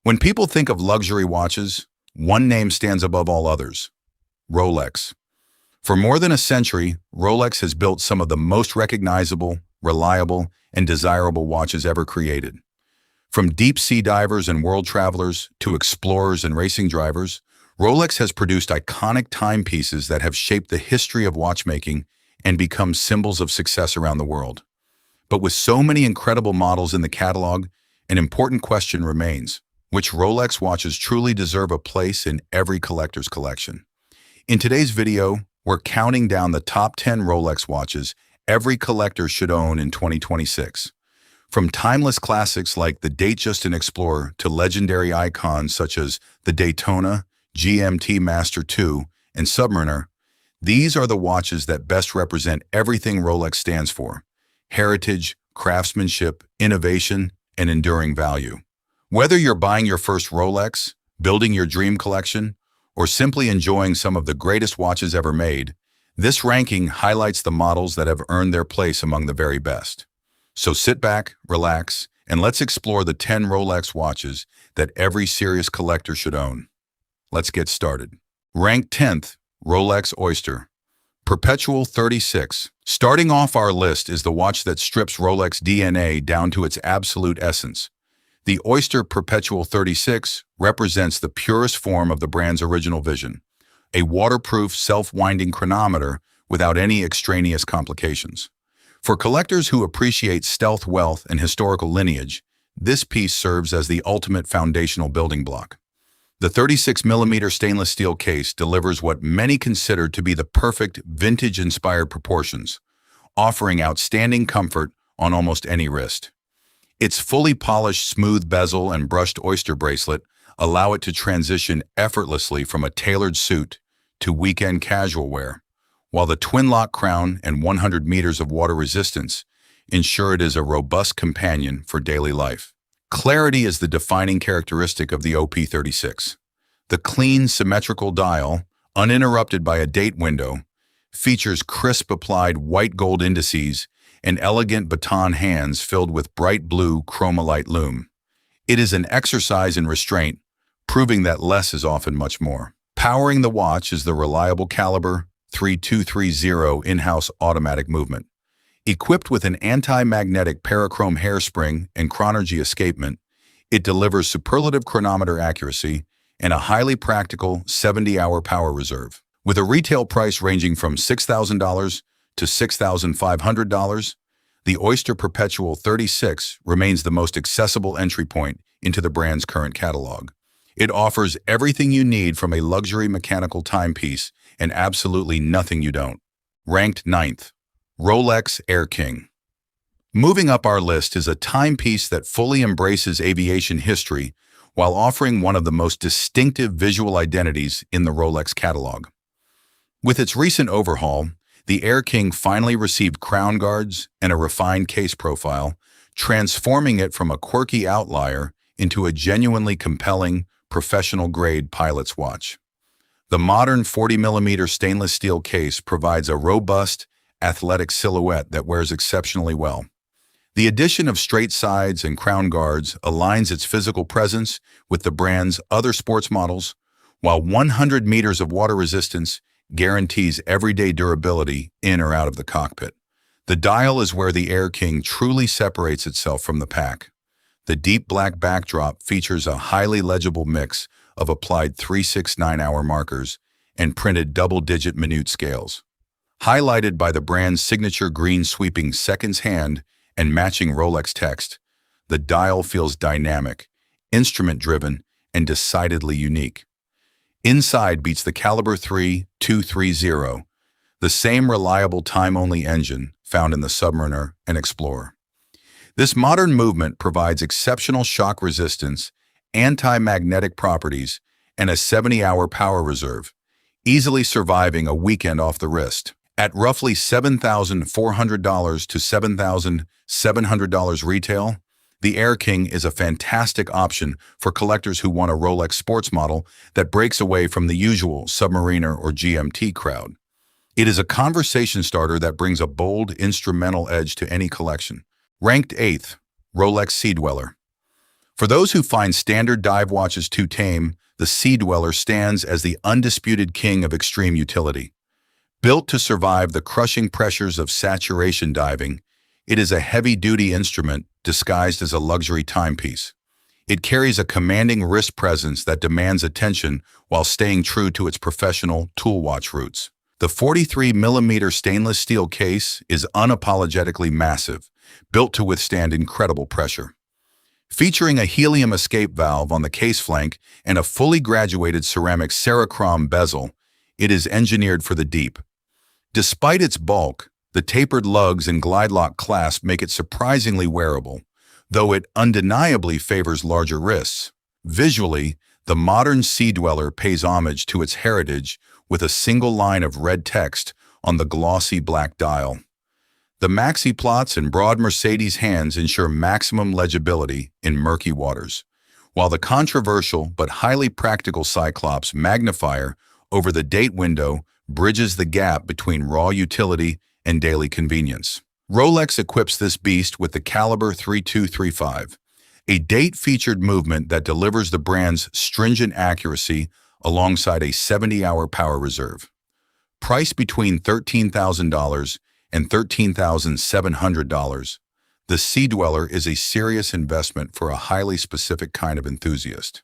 When people think of luxury watches, one name stands above all others: Rolex. For more than a century, Rolex has built some of the most recognizable, reliable, and desirable watches ever created. From deep-sea divers and world travelers to explorers and racing drivers, Rolex has produced iconic timepieces that have shaped the history of watchmaking and become symbols of success around the world. But with so many incredible models in the catalog, an important question remains: which Rolex watches truly deserve a place in every collector's collection? In today's video, we're counting down the top 10 Rolex watches every collector should own in 2026. From timeless classics like the Datejust and Explorer to legendary icons such as the Daytona, GMT-Master II, and Submariner, these are the watches that best represent everything Rolex stands for: heritage, craftsmanship, innovation, and enduring value. Whether you're buying your first Rolex, building your dream collection, or simply enjoying some of the greatest watches ever made, this ranking highlights the models that have earned their place among the very best. So sit back, relax, and let's explore the 10 Rolex watches that every serious collector should own. Let's get started. Ranked 10th, Rolex Oyster Perpetual 36. Starting off our list is the watch that strips Rolex DNA down to its absolute essence. The Oyster Perpetual 36 represents the purest form of the brand's original vision: a waterproof, self-winding chronometer without any extraneous complications. For collectors who appreciate stealth wealth and historical lineage, this piece serves as the ultimate foundational building block. The 36mm stainless steel case delivers what many consider to be the perfect vintage-inspired proportions, offering outstanding comfort on almost any wrist. Its fully polished smooth bezel and brushed oyster bracelet allow it to transition effortlessly from a tailored suit to weekend casual wear, while the twin-lock crown and 100 meters of water resistance ensure it is a robust companion for daily life. Clarity is the defining characteristic of the OP36. The clean, symmetrical dial, uninterrupted by a date window, features crisp applied white gold indices and elegant baton hands filled with bright blue chromalite lume. It is an exercise in restraint, proving that less is often much more. Powering the watch is the reliable caliber 3230 in-house automatic movement. Equipped with an anti-magnetic parachrome hairspring and chronergy escapement, it delivers superlative chronometer accuracy and a highly practical 70-hour power reserve. With a retail price ranging from $6,000 to $6,500, the Oyster Perpetual 36 remains the most accessible entry point into the brand's current catalog. It offers everything you need from a luxury mechanical timepiece and absolutely nothing you don't. Ranked 9th, Rolex Air King. Moving up our list is a timepiece that fully embraces aviation history while offering one of the most distinctive visual identities in the Rolex catalog. With its recent overhaul, the Air King finally received crown guards and a refined case profile, transforming it from a quirky outlier into a genuinely compelling, professional-grade pilot's watch. The modern 40mm stainless steel case provides a robust, athletic silhouette that wears exceptionally well. The addition of straight sides and crown guards aligns its physical presence with the brand's other sports models, while 100 meters of water resistance guarantees everyday durability in or out of the cockpit. The dial is where the Air King truly separates itself from the pack. The deep black backdrop features a highly legible mix of applied 369-hour markers and printed double-digit minute scales. Highlighted by the brand's signature green sweeping seconds hand and matching Rolex text, the dial feels dynamic, instrument-driven, and decidedly unique. Inside beats the Caliber 3230, the same reliable time-only engine found in the Submariner and Explorer. This modern movement provides exceptional shock resistance, anti-magnetic properties, and a 70-hour power reserve, easily surviving a weekend off the wrist. At roughly $7,400 to $7,700 retail, the Air King is a fantastic option for collectors who want a Rolex sports model that breaks away from the usual Submariner or GMT crowd. It is a conversation starter that brings a bold, instrumental edge to any collection. Ranked 8th, Rolex Sea Dweller. For those who find standard dive watches too tame, the Sea Dweller stands as the undisputed king of extreme utility. Built to survive the crushing pressures of saturation diving, it is a heavy-duty instrument disguised as a luxury timepiece. It carries a commanding wrist presence that demands attention while staying true to its professional tool watch roots. The 43mm stainless steel case is unapologetically massive, built to withstand incredible pressure. Featuring a helium escape valve on the case flank and a fully graduated ceramic Cerachrom bezel, it is engineered for the deep. Despite its bulk, the tapered lugs and glide lock clasp make it surprisingly wearable, though it undeniably favors larger wrists. Visually, the modern Sea Dweller pays homage to its heritage with a single line of red text on the glossy black dial. The maxi plots and broad Mercedes hands ensure maximum legibility in murky waters, while the controversial but highly practical Cyclops magnifier over the date window bridges the gap between raw utility and daily convenience. Rolex equips this beast with the Caliber 3235, a date-featured movement that delivers the brand's stringent accuracy alongside a 70-hour power reserve. Priced between $13,000 and $13,700, the Sea Dweller is a serious investment for a highly specific kind of enthusiast.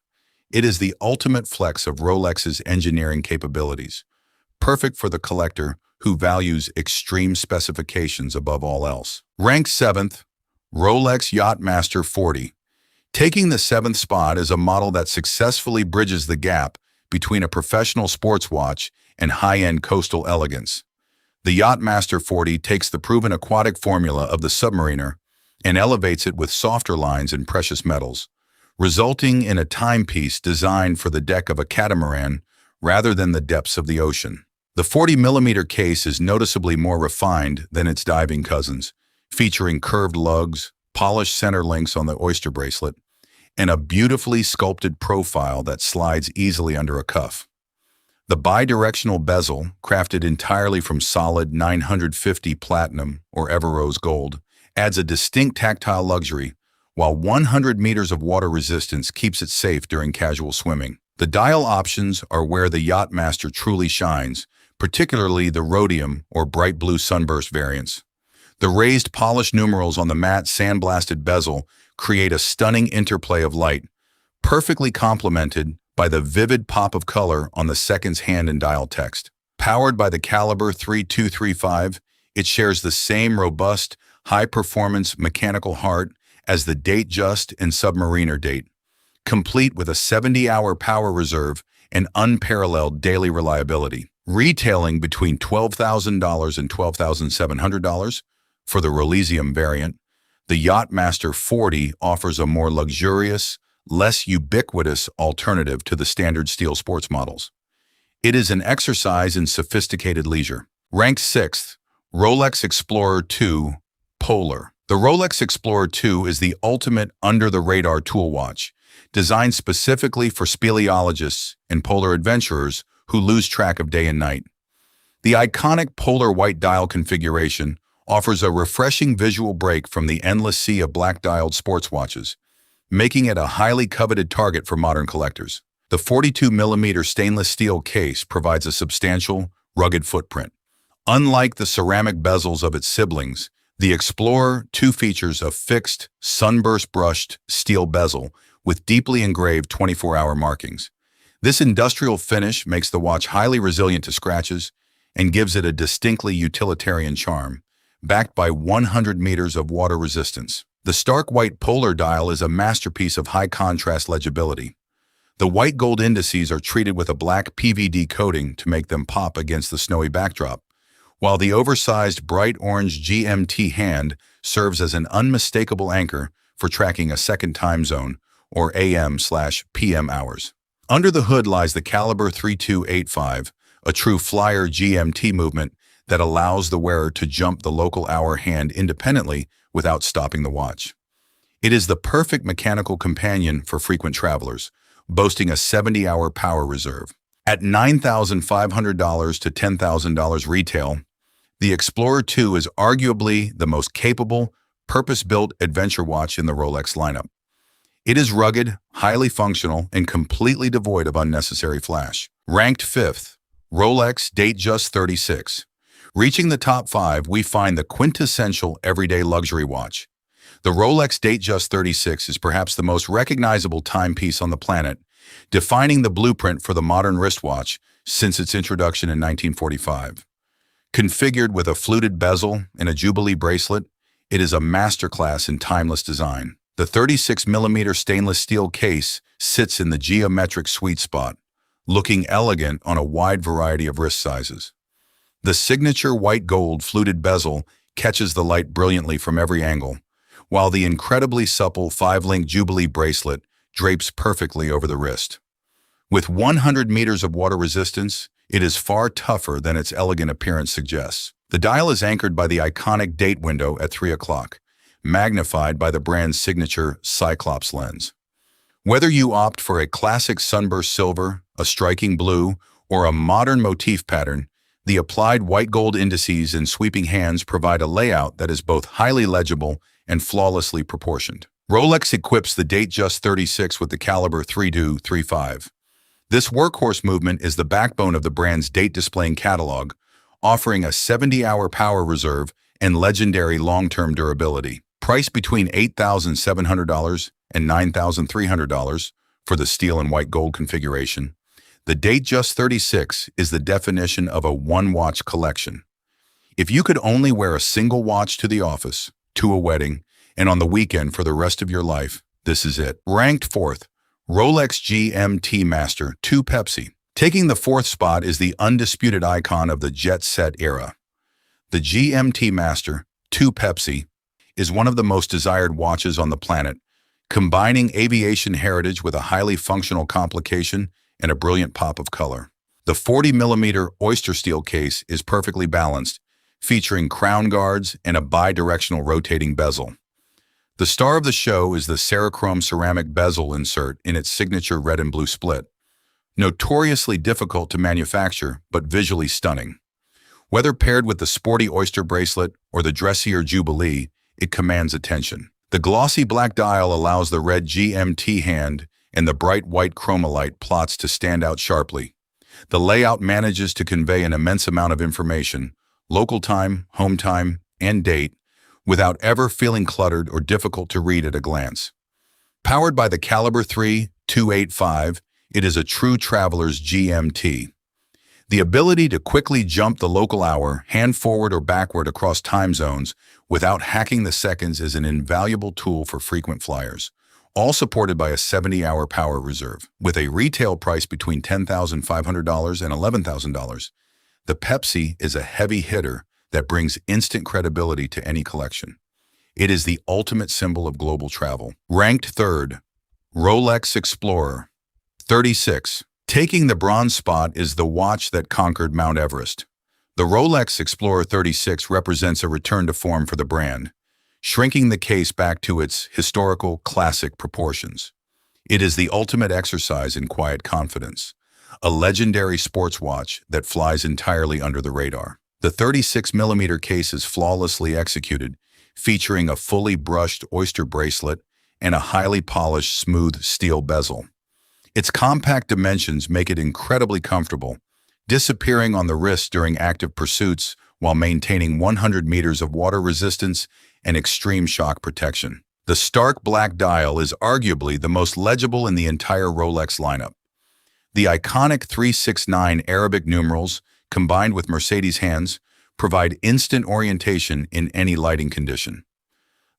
It is the ultimate flex of Rolex's engineering capabilities, perfect for the collector who values extreme specifications above all else. Ranked 7th, Rolex Yacht-Master 40. Taking the 7th spot is a model that successfully bridges the gap between a professional sports watch and high-end coastal elegance. The Yacht-Master 40 takes the proven aquatic formula of the Submariner and elevates it with softer lines and precious metals, resulting in a timepiece designed for the deck of a catamaran rather than the depths of the ocean. The 40mm case is noticeably more refined than its diving cousins, featuring curved lugs, polished center links on the Oyster bracelet, and a beautifully sculpted profile that slides easily under a cuff. The bidirectional bezel, crafted entirely from solid 950 platinum or Everose gold, adds a distinct tactile luxury, while 100 meters of water resistance keeps it safe during casual swimming. The dial options are where the Yacht-Master truly shines, particularly the rhodium or bright blue sunburst variants. The raised polished numerals on the matte sandblasted bezel create a stunning interplay of light, perfectly complemented by the vivid pop of color on the seconds hand and dial text. Powered by the Caliber 3235, it shares the same robust, high-performance mechanical heart as the Datejust and Submariner Date, complete with a 70-hour power reserve and unparalleled daily reliability. Retailing between $12,000 and $12,700 for the Rolesium variant, the Yacht-Master 40 offers a more luxurious, less ubiquitous alternative to the standard steel sports models. It is an exercise in sophisticated leisure. Ranked 6th, Rolex Explorer II Polar. The Rolex Explorer II is the ultimate under-the-radar tool watch, designed specifically for speleologists and polar adventurers who lose track of day and night. The iconic polar white dial configuration offers a refreshing visual break from the endless sea of black-dialed sports watches, making it a highly coveted target for modern collectors. The 42mm stainless steel case provides a substantial, rugged footprint. Unlike the ceramic bezels of its siblings, the Explorer II features a fixed, sunburst-brushed steel bezel with deeply engraved 24-hour markings. This industrial finish makes the watch highly resilient to scratches and gives it a distinctly utilitarian charm, backed by 100 meters of water resistance. The stark white polar dial is a masterpiece of high-contrast legibility. The white gold indices are treated with a black PVD coating to make them pop against the snowy backdrop, while the oversized bright orange GMT hand serves as an unmistakable anchor for tracking a second time zone, or AM/PM hours. Under the hood lies the Caliber 3285, a true flyer GMT movement that allows the wearer to jump the local hour hand independently without stopping the watch. It is the perfect mechanical companion for frequent travelers, boasting a 70-hour power reserve. At $9,500 to $10,000 retail, the Explorer II is arguably the most capable, purpose-built adventure watch in the Rolex lineup. It is rugged, highly functional, and completely devoid of unnecessary flash. Ranked 5th, Rolex Datejust 36. Reaching the top 5, we find the quintessential everyday luxury watch. The Rolex Datejust 36 is perhaps the most recognizable timepiece on the planet, defining the blueprint for the modern wristwatch since its introduction in 1945. Configured with a fluted bezel and a Jubilee bracelet, it is a masterclass in timeless design. The 36mm stainless steel case sits in the geometric sweet spot, looking elegant on a wide variety of wrist sizes. The signature white gold fluted bezel catches the light brilliantly from every angle, while the incredibly supple 5-link Jubilee bracelet drapes perfectly over the wrist. With 100 meters of water resistance, it is far tougher than its elegant appearance suggests. The dial is anchored by the iconic date window at 3 o'clock, magnified by the brand's signature Cyclops lens. Whether you opt for a classic sunburst silver, a striking blue, or a modern motif pattern, the applied white gold indices and sweeping hands provide a layout that is both highly legible and flawlessly proportioned. Rolex equips the Datejust 36 with the caliber 3.35. This workhorse movement is the backbone of the brand's date-displaying catalog, offering a 70-hour power reserve and legendary long-term durability. Priced between $8,700 and $9,300 for the steel and white gold configuration, the Datejust 36 is the definition of a one-watch collection. If you could only wear a single watch to the office, to a wedding, and on the weekend for the rest of your life, this is it. Ranked 4th, Rolex GMT-Master II Pepsi. Taking the 4th spot is the undisputed icon of the jet set era. The GMT-Master II Pepsi is one of the most desired watches on the planet, combining aviation heritage with a highly functional complication and a brilliant pop of color. The 40mm oyster steel case is perfectly balanced, featuring crown guards and a bi-directional rotating bezel. The star of the show is the Cerachrome ceramic bezel insert in its signature red and blue split. Notoriously difficult to manufacture, but visually stunning. Whether paired with the sporty oyster bracelet or the dressier Jubilee, it commands attention. The glossy black dial allows the red GMT hand and the bright white chromalite plots to stand out sharply. The layout manages to convey an immense amount of information, local time, home time, and date, without ever feeling cluttered or difficult to read at a glance. Powered by the caliber 3.285, it is a true traveler's GMT. The ability to quickly jump the local hour, hand forward or backward across time zones without hacking the seconds is an invaluable tool for frequent flyers, all supported by a 70-hour power reserve. With a retail price between $10,500 and $11,000, the Pepsi is a heavy hitter that brings instant credibility to any collection. It is the ultimate symbol of global travel. Ranked 3rd, Rolex Explorer 36. Taking the bronze spot is the watch that conquered Mount Everest. The Rolex Explorer 36 represents a return to form for the brand, shrinking the case back to its historical, classic proportions. It is the ultimate exercise in quiet confidence, a legendary sports watch that flies entirely under the radar. The 36mm case is flawlessly executed, featuring a fully brushed oyster bracelet and a highly polished, smooth steel bezel. Its compact dimensions make it incredibly comfortable, disappearing on the wrist during active pursuits while maintaining 100 meters of water resistance and extreme shock protection. The stark black dial is arguably the most legible in the entire Rolex lineup. The iconic 369 Arabic numerals, combined with Mercedes hands, provide instant orientation in any lighting condition.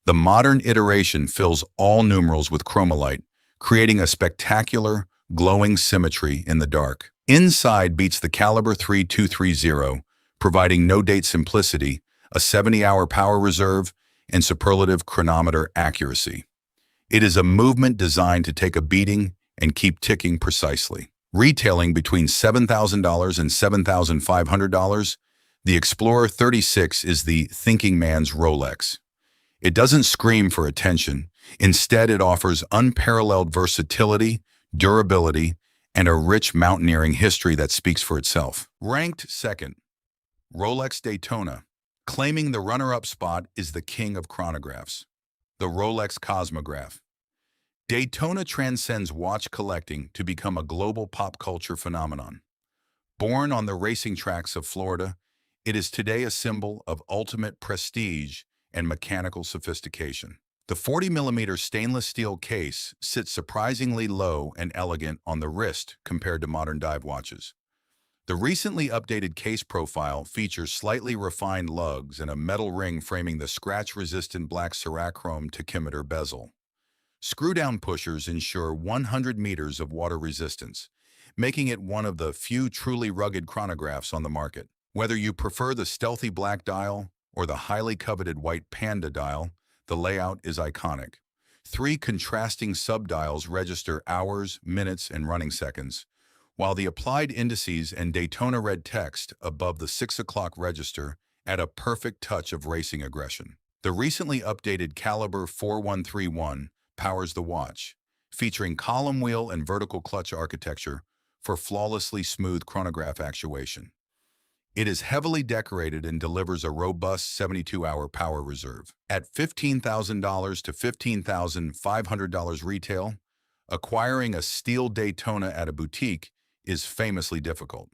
The modern iteration fills all numerals with chromalite, creating a spectacular, glowing symmetry in the dark. Inside beats the caliber 3.230, providing no-date simplicity, a 70-hour power reserve, and superlative chronometer accuracy. It is a movement designed to take a beating and keep ticking precisely. Retailing between $7,000 and $7,500, the Explorer 36 is the thinking man's Rolex. It doesn't scream for attention. Instead, it offers unparalleled versatility, durability, and a rich mountaineering history that speaks for itself. Ranked 2nd, Rolex Daytona. Claiming the runner-up spot is the king of chronographs, the Rolex Cosmograph. Daytona transcends watch collecting to become a global pop culture phenomenon. Born on the racing tracks of Florida, it is today a symbol of ultimate prestige and mechanical sophistication. The 40mm stainless steel case sits surprisingly low and elegant on the wrist compared to modern dive watches. The recently updated case profile features slightly refined lugs and a metal ring framing the scratch-resistant black Cerachrome tachymeter bezel. Screw-down pushers ensure 100 meters of water resistance, making it one of the few truly rugged chronographs on the market. Whether you prefer the stealthy black dial or the highly coveted white Panda dial, the layout is iconic. 3 contrasting subdials register hours, minutes, and running seconds, while the applied indices and Daytona red text above the 6 o'clock register add a perfect touch of racing aggression. The recently updated Caliber 4131 powers the watch, featuring column wheel and vertical clutch architecture for flawlessly smooth chronograph actuation. It is heavily decorated and delivers a robust 72-hour power reserve. At $15,000 to $15,500 retail, acquiring a steel Daytona at a boutique is famously difficult.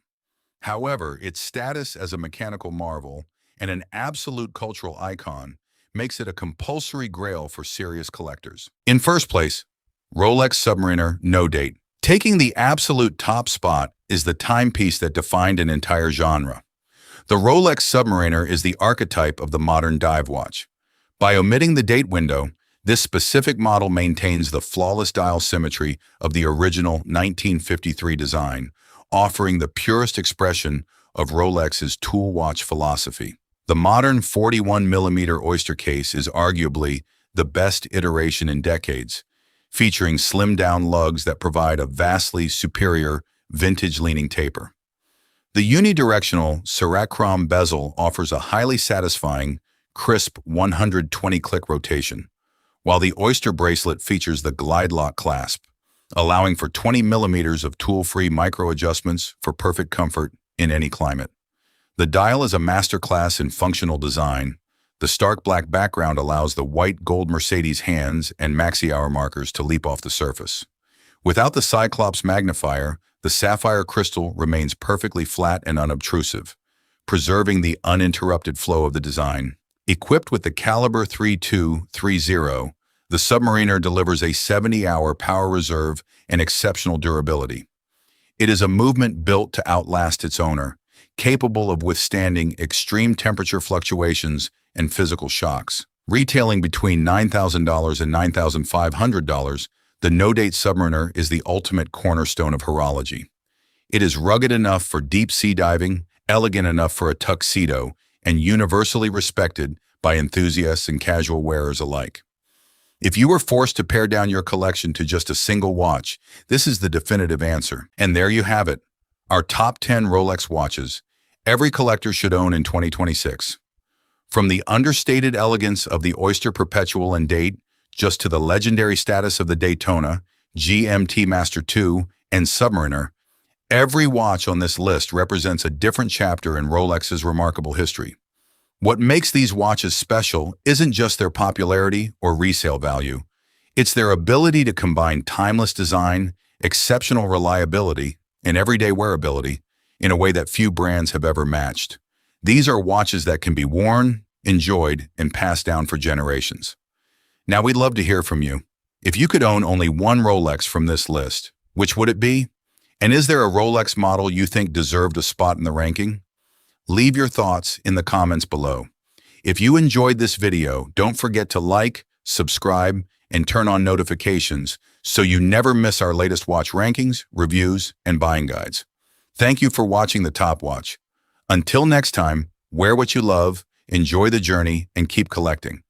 However, its status as a mechanical marvel and an absolute cultural icon makes it a compulsory grail for serious collectors. In first place, Rolex Submariner No-Date. Taking the absolute top spot is the timepiece that defined an entire genre. The Rolex Submariner is the archetype of the modern dive watch. By omitting the date window, this specific model maintains the flawless dial symmetry of the original 1953 design, offering the purest expression of Rolex's tool watch philosophy. The modern 41mm Oyster case is arguably the best iteration in decades, featuring slimmed-down lugs that provide a vastly superior vintage-leaning taper. The unidirectional Cerachrome bezel offers a highly satisfying, crisp 120-click rotation, while the Oyster bracelet features the glide lock clasp, allowing for 20 millimeters of tool-free micro-adjustments for perfect comfort in any climate. The dial is a masterclass in functional design. The stark black background allows the white gold Mercedes hands and maxi-hour markers to leap off the surface. Without the Cyclops magnifier, the sapphire crystal remains perfectly flat and unobtrusive, preserving the uninterrupted flow of the design. Equipped with the Caliber 3230, the Submariner delivers a 70-hour power reserve and exceptional durability. It is a movement built to outlast its owner, capable of withstanding extreme temperature fluctuations and physical shocks. Retailing between $9,000 and $9,500, the No-Date Submariner is the ultimate cornerstone of horology. It is rugged enough for deep sea diving, elegant enough for a tuxedo, and universally respected by enthusiasts and casual wearers alike. If you were forced to pare down your collection to just a single watch, this is the definitive answer. And there you have it, our top 10 Rolex watches every collector should own in 2026. From the understated elegance of the Oyster Perpetual and Date, just to the legendary status of the Daytona, GMT-Master II, and Submariner, every watch on this list represents a different chapter in Rolex's remarkable history. What makes these watches special isn't just their popularity or resale value. It's their ability to combine timeless design, exceptional reliability, and everyday wearability in a way that few brands have ever matched. These are watches that can be worn, enjoyed, and passed down for generations. Now, we'd love to hear from you. If you could own only one Rolex from this list, which would it be? And is there a Rolex model you think deserved a spot in the ranking? Leave your thoughts in the comments below. If you enjoyed this video, don't forget to like, subscribe, and turn on notifications so you never miss our latest watch rankings, reviews, and buying guides. Thank you for watching The Top Watch. Until next time, wear what you love, enjoy the journey, and keep collecting.